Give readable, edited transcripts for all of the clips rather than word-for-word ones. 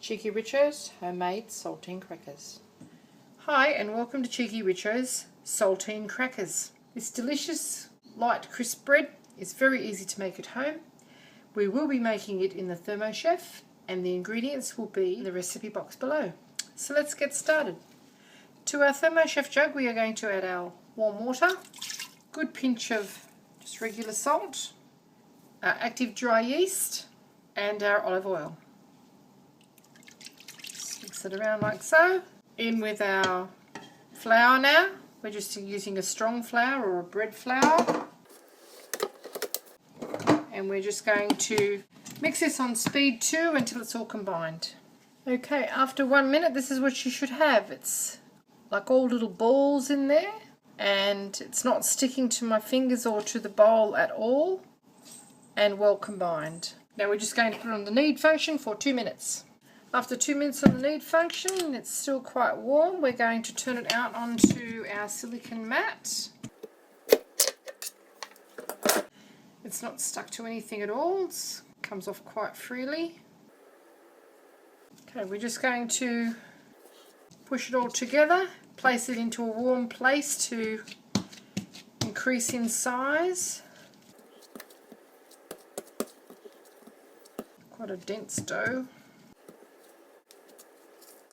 cheekyricho's homemade saltine crackers. Hi and welcome to cheekyricho's saltine crackers. This delicious light crisp bread is very easy to make at home. We will be making it in the Thermochef and the ingredients will be in the recipe box below. So let's get started. To our Thermochef jug we are going to add our warm water, good pinch of just regular salt, our active dry yeast and our olive oil. Just mix it around like so. In with our flour now. We're just using a strong flour or a bread flour. And we're just going to mix this on speed 2 until it's all combined. Okay, after 1 minute this is what you should have. It's like all little balls in there and it's not sticking to my fingers or to the bowl at all and well combined. Now we're just going to put it on the knead function for 2 minutes. After 2 minutes on the knead function, it's still quite warm. We're going to turn it out onto our silicone mat. It's not stuck to anything at all. It comes off quite freely. Okay, we're just going to push it all together, place it into a warm place to increase in size. Quite a dense dough.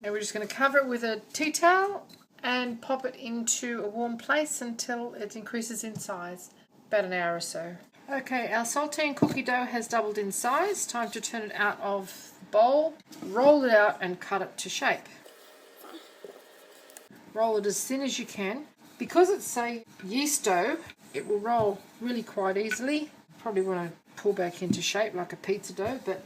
Now we're just going to cover it with a tea towel and pop it into a warm place until it increases in size, about an hour or so. Okay, our saltine cookie dough has doubled in size. Time to turn it out of the bowl, roll it out and cut it to shape. Roll it as thin as you can. Because it's a yeast dough, it will roll really quite easily. Probably want to pull back into shape like a pizza dough, but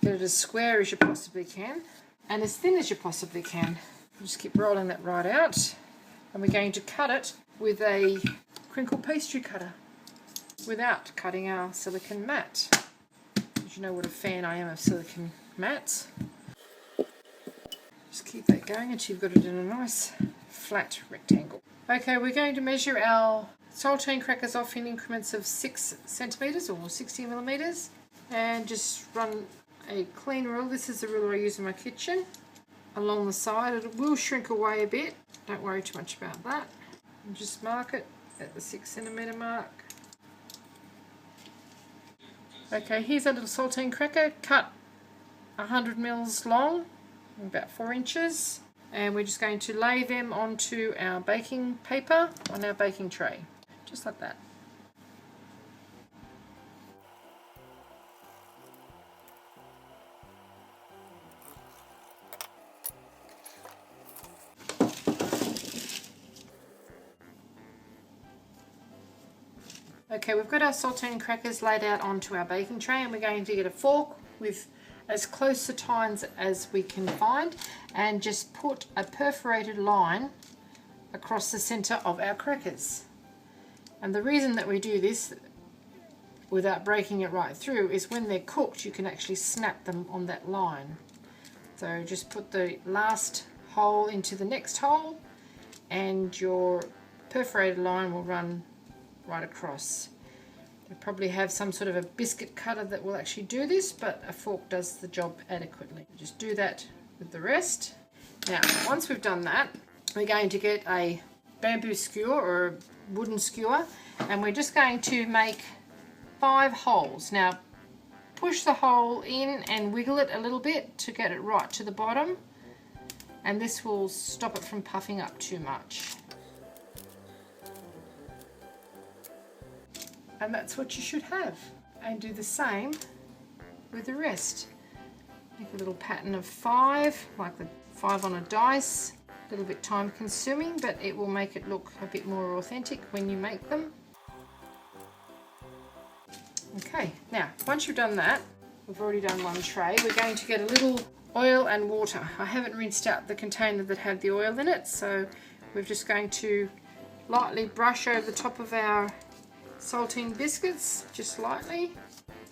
get it as square as you possibly can and as thin as you possibly can. Just keep rolling that right out, and we're going to cut it with a crinkle pastry cutter without cutting our silicone mat. As you know what a fan I am of silicone mats. Just keep that going until you've got it in a nice flat rectangle. Okay, we're going to measure our saltine crackers off in increments of 6 centimetres or 60 millimetres and just run a clean rule. This is the rule I use in my kitchen. Along the side, it will shrink away a bit. Don't worry too much about that. And just mark it at the 6 centimetre mark. Okay, here's our little saltine cracker, cut 100 mils long, about 4 inches. And we're just going to lay them onto our baking paper on our baking tray, just like that. Okay, we've got our saltine crackers laid out onto our baking tray and we're going to get a fork with as close to tines as we can find and just put a perforated line across the center of our crackers. And the reason that we do this without breaking it right through is when they're cooked you can actually snap them on that line. So just put the last hole into the next hole and your perforated line will run right across. You probably have some sort of a biscuit cutter that will actually do this, but a fork does the job adequately. Just do that with the rest. Now, once we've done that, we're going to get a bamboo skewer or a wooden skewer, and we're just going to make 5 holes. Now, push the hole in and wiggle it a little bit to get it right to the bottom, and this will stop it from puffing up too much. And that's what you should have. And do the same with the rest. Make a little pattern of 5, like the 5 on a dice. A little bit time consuming, but it will make it look a bit more authentic when you make them. Okay, now once you've done that, we've already done one tray, we're going to get a little oil and water. I haven't rinsed out the container that had the oil in it, so we're just going to lightly brush over the top of our saltine biscuits, just lightly.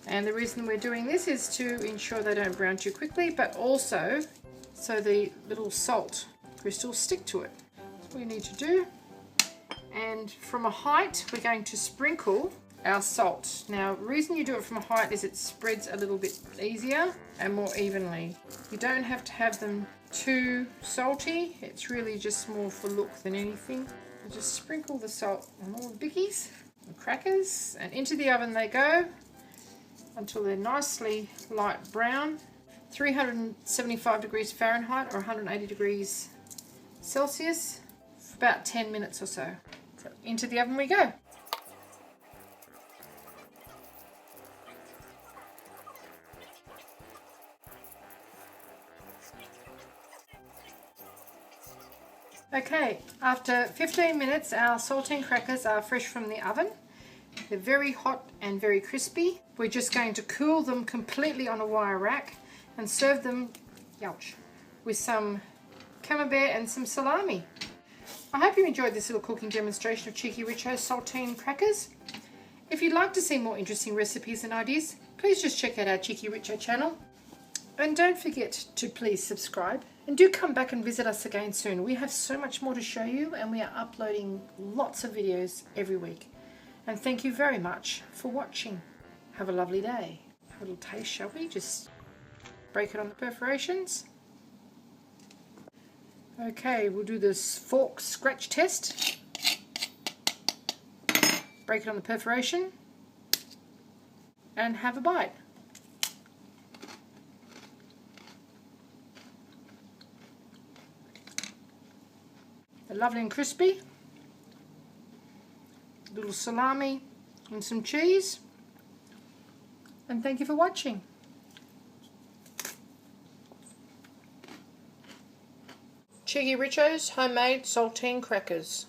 And the reason we're doing this is to ensure they don't brown too quickly, but also so the little salt crystals stick to it. That's what we need to do. And from a height, we're going to sprinkle our salt. Now, the reason you do it from height is it spreads a little bit easier and more evenly. You don't have to have them too salty. It's really just more for look than anything. I just sprinkle the salt on all the bickies and crackers, and into the oven they go until they're nicely light brown. 375 degrees Fahrenheit or 180 degrees Celsius for about 10 minutes or so. So into the oven we go. Okay, after 15 minutes our saltine crackers are fresh from the oven. They're very hot and very crispy. We're just going to cool them completely on a wire rack and serve them, ouch, with some camembert and some salami. I hope you enjoyed this little cooking demonstration of cheekyricho saltine crackers. If you'd like to see more interesting recipes and ideas, please just check out our cheekyricho channel. And don't forget to please subscribe, and do come back and visit us again soon. We have so much more to show you, and we are uploading lots of videos every week. And thank you very much for watching. Have a lovely day. Have a little taste, shall we? Just break it on the perforations. Okay, we'll do this fork scratch test. Break it on the perforation and have a bite. They're lovely and crispy. A little salami and some cheese. And thank you for watching. Cheekyricho's homemade saltine crackers.